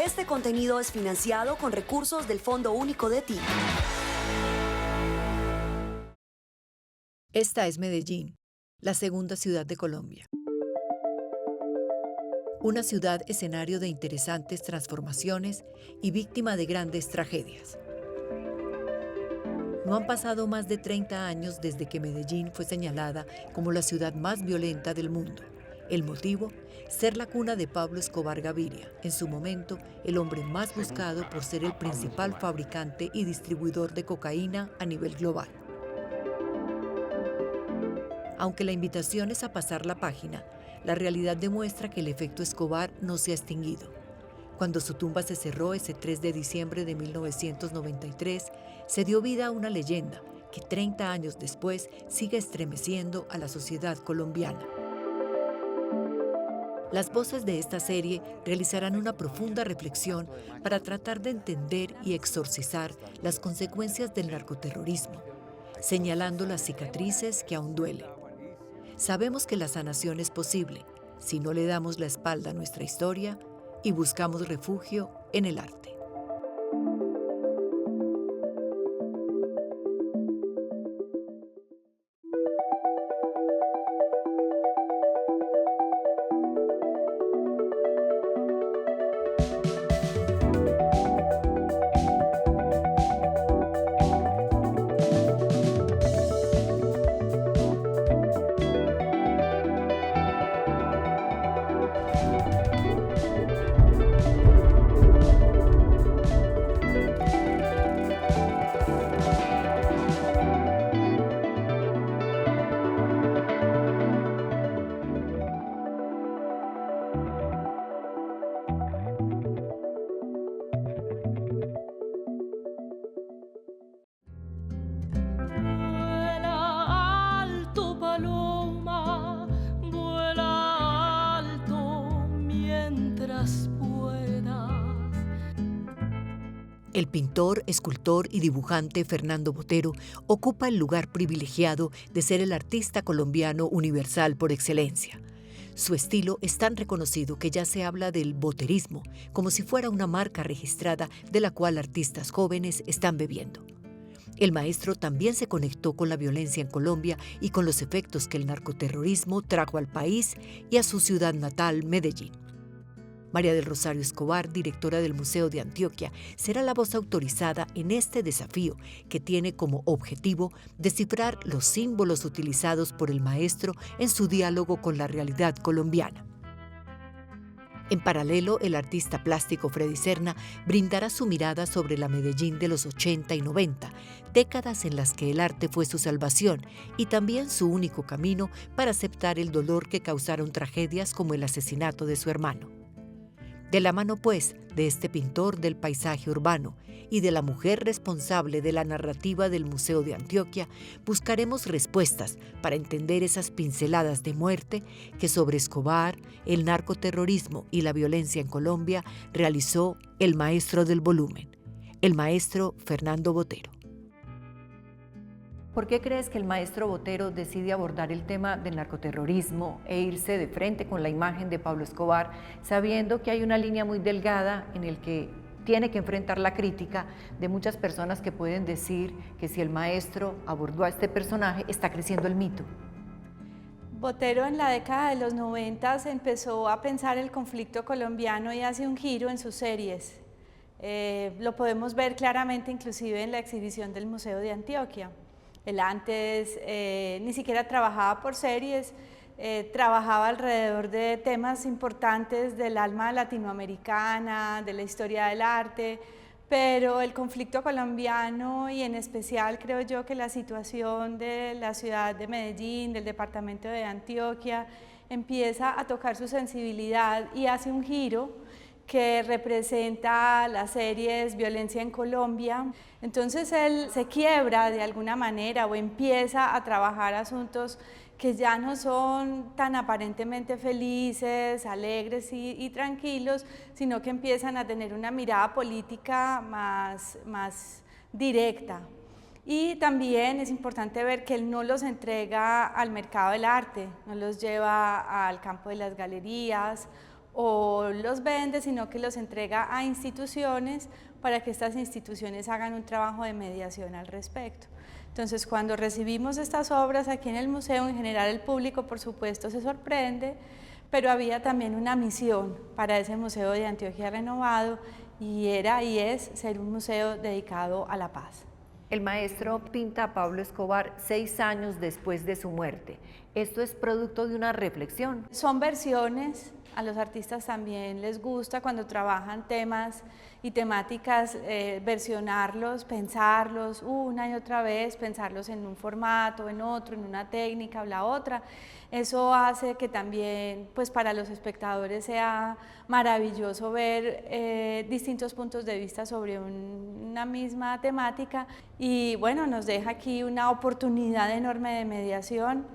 Este contenido es financiado con recursos del Fondo Único de TIC. Esta es Medellín, la segunda ciudad de Colombia. Una ciudad escenario de interesantes transformaciones y víctima de grandes tragedias. No han pasado más de 30 años desde que Medellín fue señalada como la ciudad más violenta del mundo. El motivo, ser la cuna de Pablo Escobar Gaviria, en su momento el hombre más buscado por ser el principal fabricante y distribuidor de cocaína a nivel global. Aunque la invitación es a pasar la página, la realidad demuestra que el efecto Escobar no se ha extinguido. Cuando su tumba se cerró ese 3 de diciembre de 1993, se dio vida a una leyenda que 30 años después sigue estremeciendo a la sociedad colombiana. Las voces de esta serie realizarán una profunda reflexión para tratar de entender y exorcizar las consecuencias del narcoterrorismo, señalando las cicatrices que aún duelen. Sabemos que la sanación es posible si no le damos la espalda a nuestra historia y buscamos refugio en el arte. El pintor, escultor y dibujante Fernando Botero ocupa el lugar privilegiado de ser el artista colombiano universal por excelencia. Su estilo es tan reconocido que ya se habla del boterismo, como si fuera una marca registrada de la cual artistas jóvenes están bebiendo. El maestro también se conectó con la violencia en Colombia y con los efectos que el narcoterrorismo trajo al país y a su ciudad natal, Medellín. María del Rosario Escobar, directora del Museo de Antioquia, será la voz autorizada en este desafío que tiene como objetivo descifrar los símbolos utilizados por el maestro en su diálogo con la realidad colombiana. En paralelo, el artista plástico Freddy Serna brindará su mirada sobre la Medellín de los 80 y 90, décadas en las que el arte fue su salvación y también su único camino para aceptar el dolor que causaron tragedias como el asesinato de su hermano. De la mano, pues, de este pintor del paisaje urbano y de la mujer responsable de la narrativa del Museo de Antioquia, buscaremos respuestas para entender esas pinceladas de muerte que sobre Escobar, el narcoterrorismo y la violencia en Colombia realizó el maestro del volumen, el maestro Fernando Botero. ¿Por qué crees que el maestro Botero decide abordar el tema del narcoterrorismo e irse de frente con la imagen de Pablo Escobar, sabiendo que hay una línea muy delgada en el que tiene que enfrentar la crítica de muchas personas que pueden decir que si el maestro abordó a este personaje, está creciendo el mito? Botero en la década de los 90 empezó a pensar el conflicto colombiano y hace un giro en sus series. Lo podemos ver claramente inclusive en la exhibición del Museo de Antioquia. Él antes ni siquiera trabajaba por series, trabajaba alrededor de temas importantes del alma latinoamericana, de la historia del arte, pero el conflicto colombiano y en especial creo yo que la situación de la ciudad de Medellín, del departamento de Antioquia, empieza a tocar su sensibilidad y hace un giro que representa las series Violencia en Colombia. Entonces él se quiebra de alguna manera o empieza a trabajar asuntos que ya no son tan aparentemente felices, alegres y tranquilos, sino que empiezan a tener una mirada política más directa. Y también es importante ver que él no los entrega al mercado del arte, no los lleva al campo de las galerías o los vende, sino que los entrega a instituciones para que estas instituciones hagan un trabajo de mediación al respecto. Entonces, cuando recibimos estas obras aquí en el museo, en general el público, por supuesto, se sorprende, pero había también una misión para ese Museo de Antioquia renovado, y era y es ser un museo dedicado a la paz. El maestro pinta a Pablo Escobar 6 años después de su muerte. ¿Esto es producto de una reflexión? Son versiones, a los artistas también les gusta cuando trabajan temas y temáticas, versionarlos, pensarlos una y otra vez, pensarlos en un formato, en otro, en una técnica o la otra. Eso hace que también, pues, para los espectadores sea maravilloso ver distintos puntos de vista sobre una misma temática, y bueno, nos deja aquí una oportunidad enorme de mediación.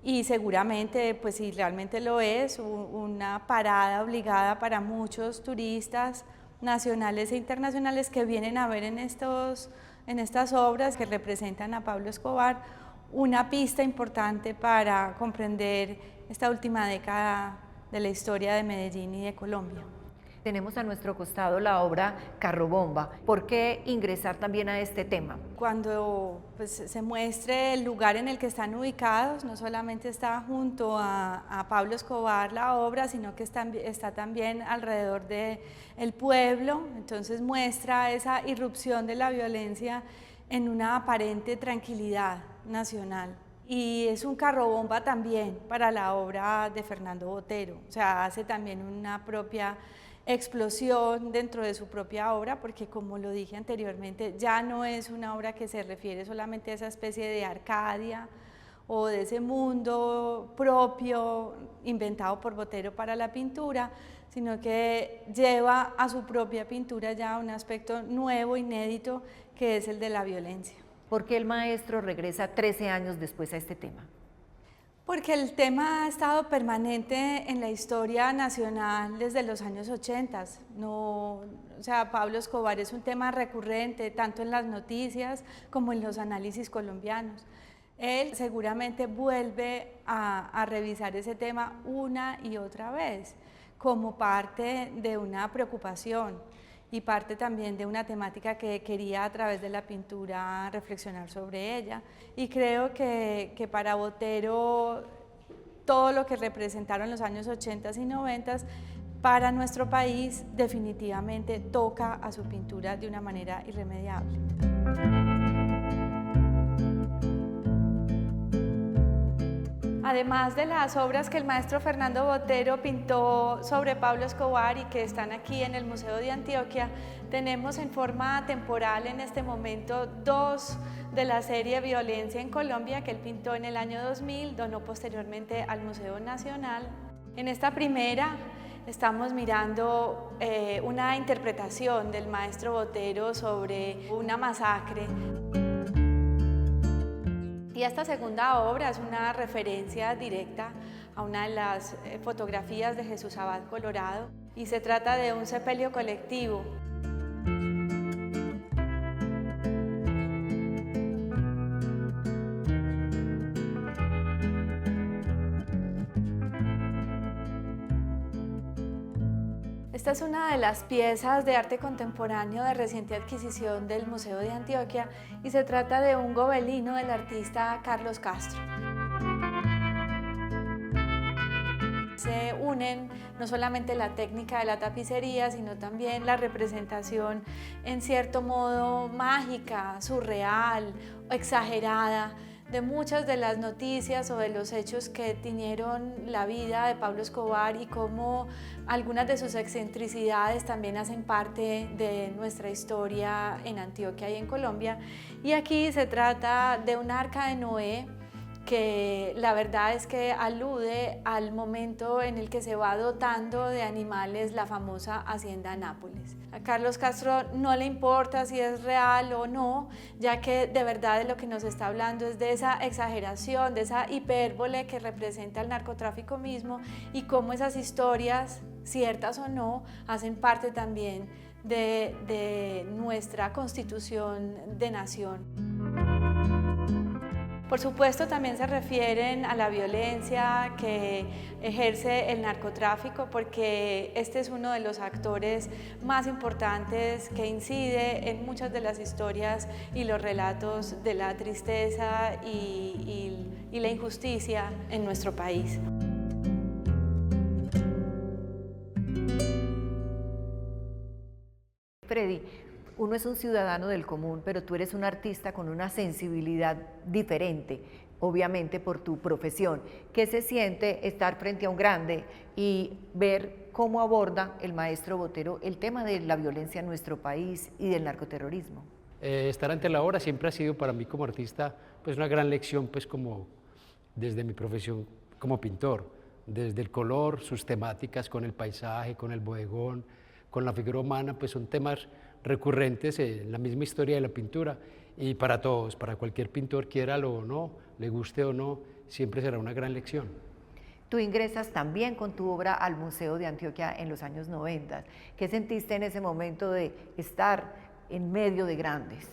Y seguramente, pues si realmente lo es, una parada obligada para muchos turistas nacionales e internacionales que vienen a ver en estas obras que representan a Pablo Escobar, una pista importante para comprender esta última década de la historia de Medellín y de Colombia. Tenemos a nuestro costado la obra Carrobomba. ¿Por qué ingresar también a este tema? Cuando pues, se muestre el lugar en el que están ubicados, no solamente está junto a Pablo Escobar la obra, sino que está también alrededor del pueblo, entonces muestra esa irrupción de la violencia en una aparente tranquilidad nacional. Y es un carrobomba también para la obra de Fernando Botero, o sea, hace también una propia explosión dentro de su propia obra, porque como lo dije anteriormente, ya no es una obra que se refiere solamente a esa especie de Arcadia o de ese mundo propio inventado por Botero para la pintura, sino que lleva a su propia pintura ya un aspecto nuevo, inédito, que es el de la violencia. ¿Por qué el maestro regresa 13 años después a este tema? Porque el tema ha estado permanente en la historia nacional desde los años 80. O sea, Pablo Escobar es un tema recurrente tanto en las noticias como en los análisis colombianos. Él seguramente vuelve a revisar ese tema una y otra vez como parte de una preocupación y parte también de una temática que quería a través de la pintura reflexionar sobre ella. Y creo que para Botero todo lo que representaron los años 80 y 90 para nuestro país definitivamente toca a su pintura de una manera irremediable. Además de las obras que el maestro Fernando Botero pintó sobre Pablo Escobar y que están aquí en el Museo de Antioquia, tenemos en forma temporal en este momento 2 de la serie Violencia en Colombia que él pintó en el año 2000, donó posteriormente al Museo Nacional. En esta primera estamos mirando una interpretación del maestro Botero sobre una masacre. Y esta segunda obra es una referencia directa a una de las fotografías de Jesús Abad Colorado, y se trata de un sepelio colectivo. Esta es una de las piezas de arte contemporáneo de reciente adquisición del Museo de Antioquia, y se trata de un gobelino del artista Carlos Castro. Se unen no solamente la técnica de la tapicería, sino también la representación en cierto modo mágica, surreal, exagerada, de muchas de las noticias o de los hechos que tiñeron la vida de Pablo Escobar, y cómo algunas de sus excentricidades también hacen parte de nuestra historia en Antioquia y en Colombia. Y aquí se trata de un arca de Noé, que la verdad es que alude al momento en el que se va dotando de animales la famosa hacienda Nápoles. A Carlos Castro no le importa si es real o no, ya que de verdad de lo que nos está hablando es de esa exageración, de esa hipérbole que representa el narcotráfico mismo, y cómo esas historias, ciertas o no, hacen parte también de nuestra constitución de nación. Por supuesto, también se refieren a la violencia que ejerce el narcotráfico, porque este es uno de los actores más importantes que incide en muchas de las historias y los relatos de la tristeza y la injusticia en nuestro país. Freddy, uno es un ciudadano del común, pero tú eres un artista con una sensibilidad diferente, obviamente por tu profesión. ¿Qué se siente estar frente a un grande y ver cómo aborda el maestro Botero el tema de la violencia en nuestro país y del narcoterrorismo? Estar ante la obra siempre ha sido para mí como artista pues una gran lección, pues como desde mi profesión como pintor, desde el color, sus temáticas con el paisaje, con el bodegón, con la figura humana, pues son temas recurrentes en la misma historia de la pintura, y para todos, para cualquier pintor, quiéralo o no, le guste o no, siempre será una gran lección. Tú ingresas también con tu obra al Museo de Antioquia en los años 90. ¿Qué sentiste en ese momento de estar en medio de grandes?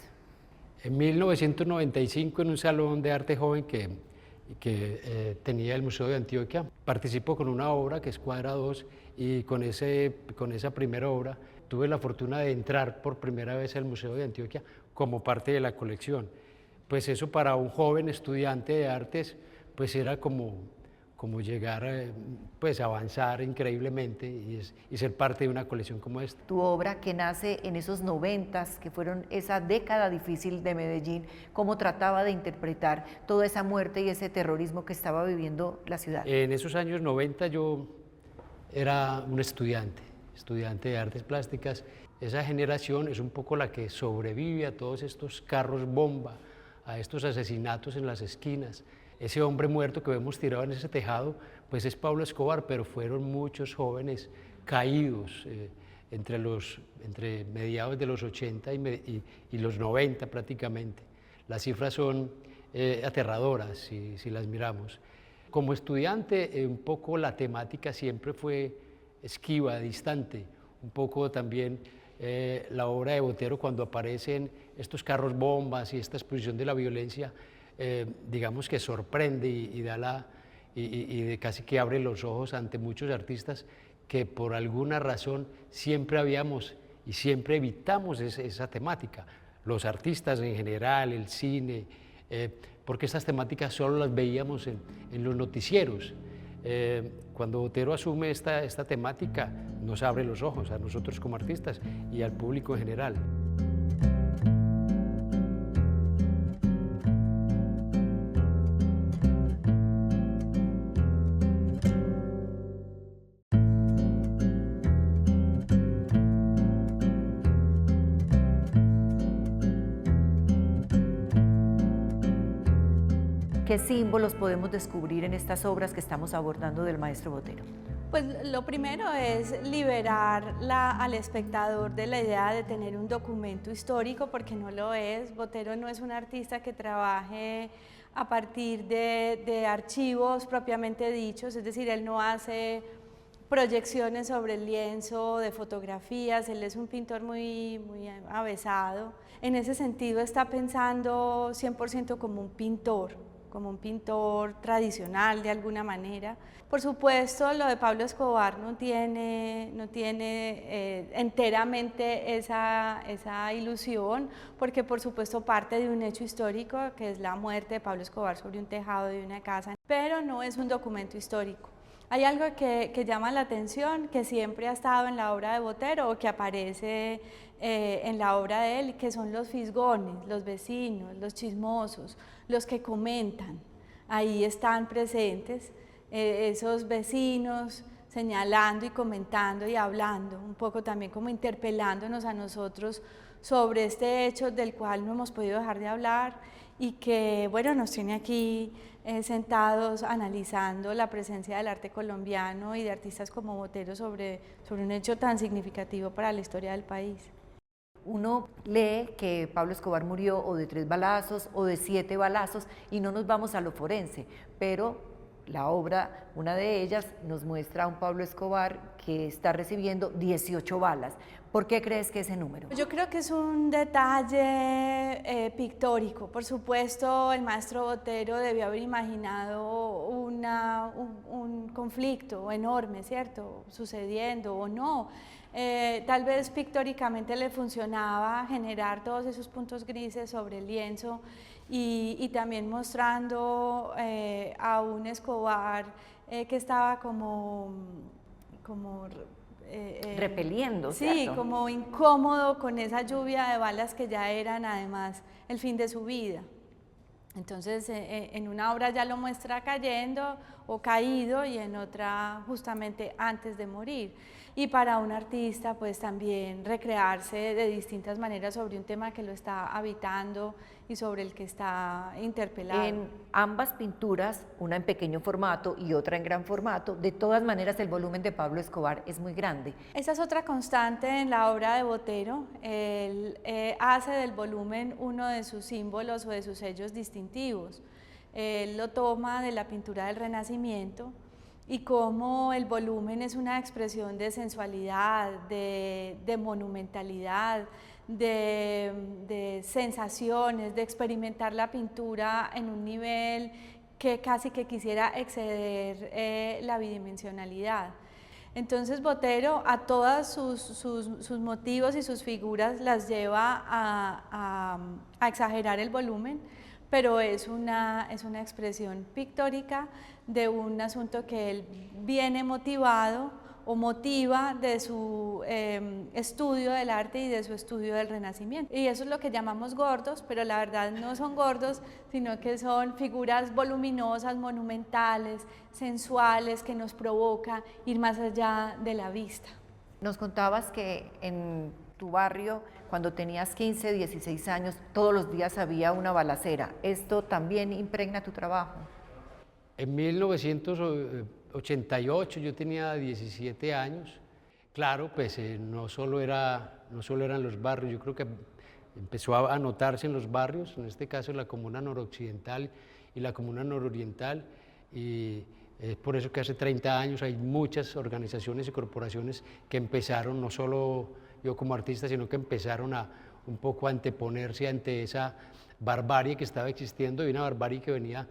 En 1995, en un salón de arte joven que tenía el Museo de Antioquia, participó con una obra que es Cuadra 2, y con esa primera obra tuve la fortuna de entrar por primera vez al Museo de Antioquia como parte de la colección. Pues eso para un joven estudiante de artes pues era como llegar pues a avanzar increíblemente y ser parte de una colección como esta. Tu obra que nace en esos 90s, que fueron esa década difícil de Medellín, ¿cómo trataba de interpretar toda esa muerte y ese terrorismo que estaba viviendo la ciudad? En esos años 90 yo era un estudiante de artes plásticas. Esa generación es un poco la que sobrevive a todos estos carros bomba, a estos asesinatos en las esquinas. Ese hombre muerto que vemos tirado en ese tejado, pues es Pablo Escobar, pero fueron muchos jóvenes caídos entre mediados de los 80 y los 90 prácticamente. Las cifras son aterradoras si las miramos. Como estudiante, un poco la temática siempre fue esquiva, distante. Un poco también la obra de Botero, cuando aparecen estos carros bombas y esta exposición de la violencia, digamos que sorprende y casi que abre los ojos ante muchos artistas que por alguna razón siempre habíamos y siempre evitamos esa temática. Los artistas en general, el cine, porque estas temáticas solo las veíamos en los noticieros. Cuando Botero asume esta temática, nos abre los ojos a nosotros como artistas y al público en general. ¿Qué símbolos podemos descubrir en estas obras que estamos abordando del maestro Botero? Pues lo primero es liberar al espectador de la idea de tener un documento histórico, porque no lo es. Botero no es un artista que trabaje a partir de archivos propiamente dichos, es decir, él no hace proyecciones sobre el lienzo de fotografías, él es un pintor muy avesado. En ese sentido está pensando 100% como un pintor tradicional de alguna manera. Por supuesto, lo de Pablo Escobar no tiene enteramente esa ilusión, porque por supuesto parte de un hecho histórico, que es la muerte de Pablo Escobar sobre un tejado de una casa, pero no es un documento histórico. Hay algo que llama la atención, que siempre ha estado en la obra de Botero o que aparece en la obra de él, que son los fisgones, los vecinos, los chismosos, los que comentan. Ahí están presentes esos vecinos señalando y comentando y hablando, un poco también como interpelándonos a nosotros sobre este hecho del cual no hemos podido dejar de hablar y que, bueno, nos tiene aquí sentados analizando la presencia del arte colombiano y de artistas como Botero sobre un hecho tan significativo para la historia del país. Uno lee que Pablo Escobar murió o de 3 balazos o de 7 balazos y no nos vamos a lo forense, pero la obra, una de ellas, nos muestra a un Pablo Escobar que está recibiendo 18 balas. ¿Por qué crees que ese número? Yo creo que es un detalle pictórico. Por supuesto, el maestro Botero debió haber imaginado un conflicto enorme, ¿cierto? Sucediendo o no. Tal vez pictóricamente le funcionaba generar todos esos puntos grises sobre el lienzo y también mostrando a un Escobar que estaba como repeliendo, sí, ¿cierto? como incómodo con esa lluvia de balas que ya eran además el fin de su vida. Entonces, en una obra ya lo muestra cayendo o caído y en otra justamente antes de morir. Y para un artista, pues también recrearse de distintas maneras sobre un tema que lo está habitando y sobre el que está interpelado. En ambas pinturas, una en pequeño formato y otra en gran formato, de todas maneras el volumen de Pablo Escobar es muy grande. Esa es otra constante en la obra de Botero. Él hace del volumen uno de sus símbolos o de sus sellos distintivos. Él lo toma de la pintura del Renacimiento y como el volumen es una expresión de sensualidad, de monumentalidad, de sensaciones, de experimentar la pintura en un nivel que casi que quisiera exceder la bidimensionalidad. Entonces Botero a todas sus motivos y sus figuras las lleva a exagerar el volumen, pero es una expresión pictórica de un asunto que él viene motivado o motiva de su estudio del arte y de su estudio del Renacimiento. Y eso es lo que llamamos gordos, pero la verdad no son gordos, sino que son figuras voluminosas, monumentales, sensuales, que nos provoca ir más allá de la vista. Nos contabas que en tu barrio, cuando tenías 15, 16 años, todos los días había una balacera. ¿Esto también impregna tu trabajo? En 1988 yo tenía 17 años. Claro, pues no solo eran los barrios, yo creo que empezó a notarse en los barrios, en este caso la comuna noroccidental y la comuna nororiental, y es por eso que hace 30 años hay muchas organizaciones y corporaciones que empezaron, no solo yo como artista, sino que empezaron a un poco a anteponerse ante esa barbarie que estaba existiendo y una barbarie que venía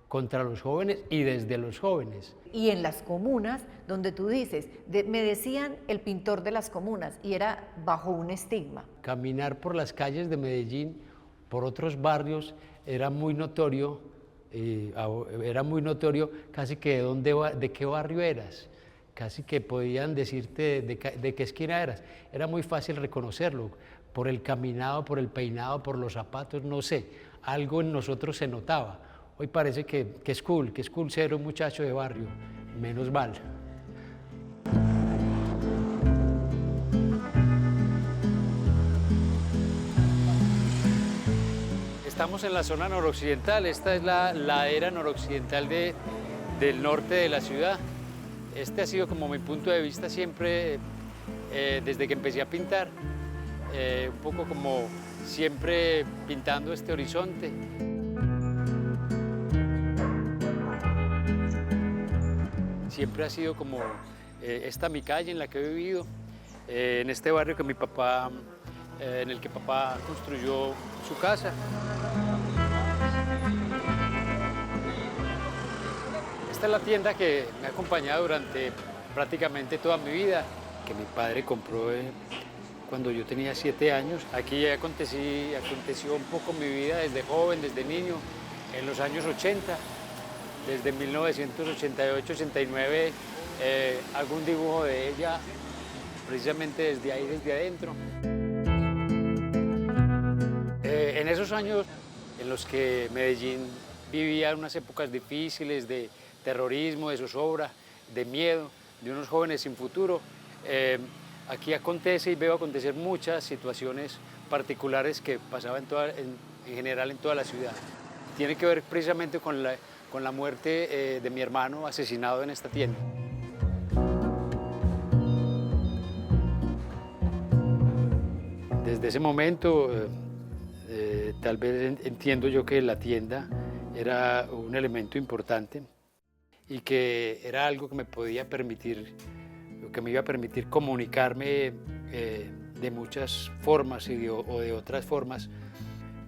contra los jóvenes y desde los jóvenes. Y en las comunas, donde tú dices, me decían el pintor de las comunas, y era bajo un estigma. Caminar por las calles de Medellín, por otros barrios, era muy notorio, casi que de qué barrio eras, casi que podían decirte de qué esquina eras. Era muy fácil reconocerlo, por el caminado, por el peinado, por los zapatos, no sé, algo en nosotros se notaba. Hoy parece que es cool ser un muchacho de barrio, menos mal. Estamos en la zona noroccidental, esta es la ladera noroccidental del norte de la ciudad. Este ha sido como mi punto de vista siempre, desde que empecé a pintar, un poco como siempre pintando este horizonte. Siempre ha sido como esta mi calle en la que he vivido, en este barrio que en el que papá construyó su casa. Esta es la tienda que me ha acompañado durante prácticamente toda mi vida, que mi padre compró cuando yo tenía 7 años. Aquí aconteció un poco mi vida desde joven, desde niño, en los años 80. Desde 1988-89 hago un dibujo de ella, precisamente desde ahí, desde adentro. En esos años en los que Medellín vivía unas épocas difíciles de terrorismo, de zozobra, de miedo, de unos jóvenes sin futuro, aquí acontece y veo acontecer muchas situaciones particulares que pasaban en general en toda la ciudad. Tiene que ver precisamente con la muerte de mi hermano asesinado en esta tienda. Desde ese momento, tal vez entiendo yo que la tienda era un elemento importante. y que era algo que me podía permitir, que me iba a permitir comunicarme de muchas formas o de otras formas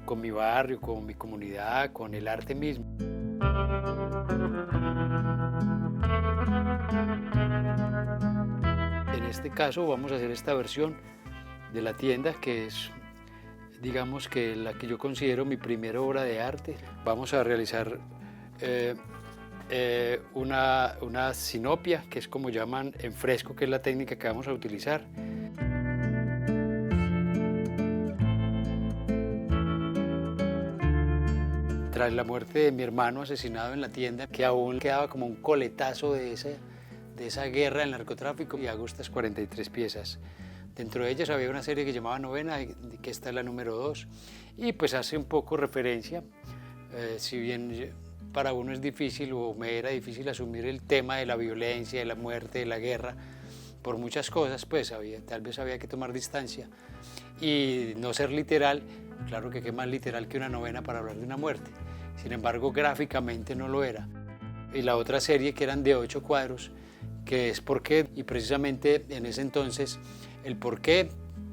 con mi barrio, con mi comunidad, con el arte mismo. En este caso vamos a hacer esta versión de la tienda, que es, digamos, que la que yo considero mi primera obra de arte. Vamos a realizar una sinopia, que es como llaman en fresco, que es la técnica que vamos a utilizar. Tras la muerte de mi hermano asesinado en la tienda, que aún quedaba como un coletazo de esa guerra del narcotráfico, y hago estas 43 piezas. Dentro de ellas había una serie que llamaba Novena, que esta es la número 2, y pues hace un poco referencia, si bien para uno es difícil o me era difícil asumir el tema de la violencia, de la muerte, de la guerra, por muchas cosas, pues tal vez había que tomar distancia y no ser literal. Claro que qué más literal que una novena para hablar de una muerte. Sin embargo, gráficamente no lo era. Y la otra serie, que eran de 8 cuadros, que es ¿Por qué? Y precisamente en ese entonces el por qué,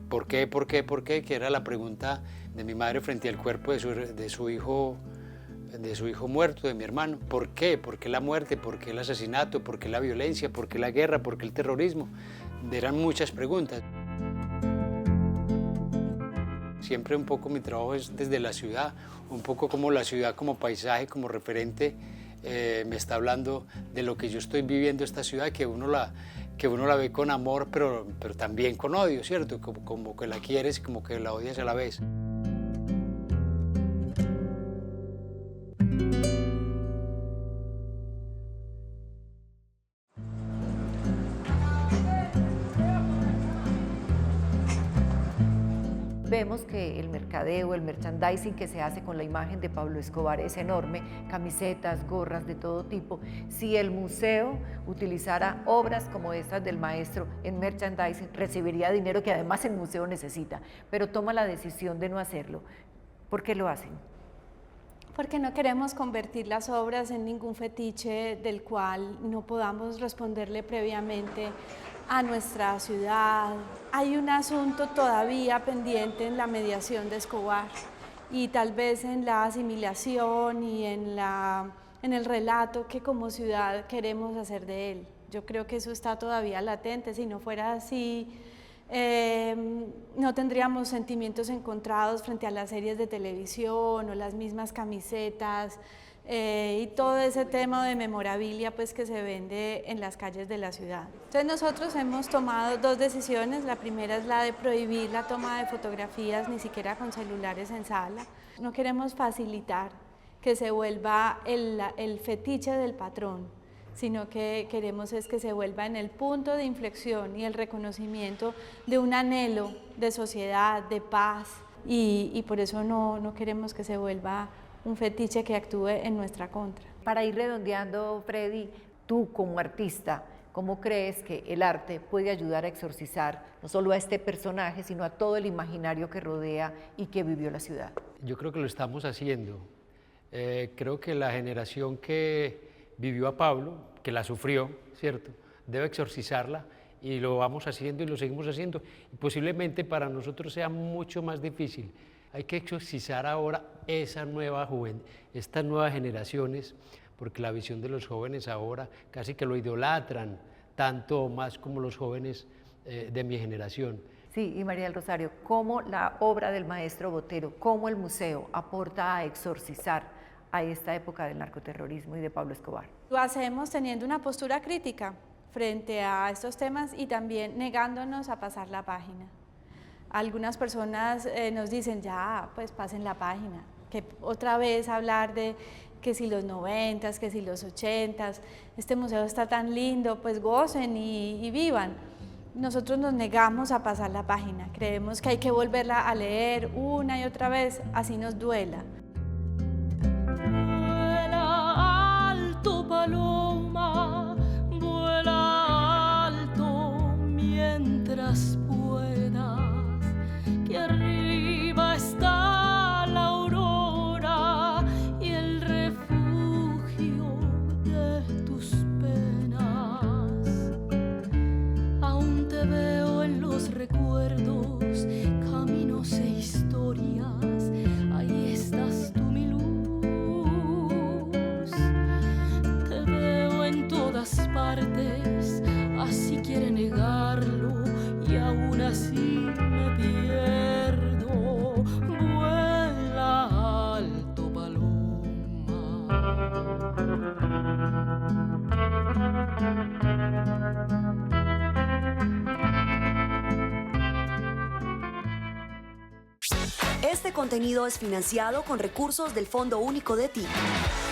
que era la pregunta de mi madre frente al cuerpo de su hijo muerto, de mi hermano. ¿Por qué? ¿Por qué la muerte? ¿Por qué el asesinato? ¿Por qué la violencia? ¿Por qué la guerra? ¿Por qué el terrorismo? Eran muchas preguntas. Siempre un poco mi trabajo es desde la ciudad, un poco como la ciudad como paisaje, como referente, me está hablando de lo que yo estoy viviendo esta ciudad, que uno la ve con amor, pero también con odio, ¿cierto? Como que la quieres y como que la odias a la vez. Vemos que el mercadeo, el merchandising que se hace con la imagen de Pablo Escobar es enorme, camisetas, gorras de todo tipo. Si el museo utilizara obras como estas del maestro en merchandising, recibiría dinero que además el museo necesita, pero toma la decisión de no hacerlo. ¿Por qué lo hacen? Porque no queremos convertir las obras en ningún fetiche del cual no podamos responderle previamente a nuestra ciudad. Hay un asunto todavía pendiente en la mediación de Escobar y tal vez en la asimilación y en el relato que como ciudad queremos hacer de él. Yo creo que eso está todavía latente. Si no fuera así, no tendríamos sentimientos encontrados frente a las series de televisión o las mismas camisetas y todo ese tema de memorabilia pues, que se vende en las calles de la ciudad. Entonces nosotros hemos tomado 2 decisiones. La primera es la de prohibir la toma de fotografías, ni siquiera con celulares en sala. No queremos facilitar que se vuelva el fetiche del patrón, sino que queremos es que se vuelva en el punto de inflexión y el reconocimiento de un anhelo de sociedad, de paz, y por eso no queremos que se vuelva un fetiche que actúe en nuestra contra. Para ir redondeando, Freddy, tú como artista, ¿cómo crees que el arte puede ayudar a exorcizar no solo a este personaje, sino a todo el imaginario que rodea y que vivió la ciudad? Yo creo que lo estamos haciendo. Creo que la generación que vivió a Pablo, que la sufrió, ¿cierto?, debe exorcizarla, y lo vamos haciendo y lo seguimos haciendo. Y posiblemente para nosotros sea mucho más difícil. Hay que exorcizar ahora esa nueva estas nuevas generaciones, porque la visión de los jóvenes ahora casi que lo idolatran, tanto o más como los jóvenes de mi generación. Sí, y María del Rosario, ¿cómo la obra del maestro Botero, cómo el museo aporta a exorcizar a esta época del narcoterrorismo y de Pablo Escobar? Lo hacemos teniendo una postura crítica frente a estos temas y también negándonos a pasar la página. Algunas personas nos dicen, ya, pues pasen la página, que otra vez hablar de que si los 90s, que si los 80s, este museo está tan lindo, pues gocen y vivan. Nosotros nos negamos a pasar la página, creemos que hay que volverla a leer una y otra vez, así nos duela. Vuela alto, paloma, vuela alto mientras puedas, que arriba está la aurora y el refugio de tus Este contenido es financiado con recursos del Fondo Único de TIC.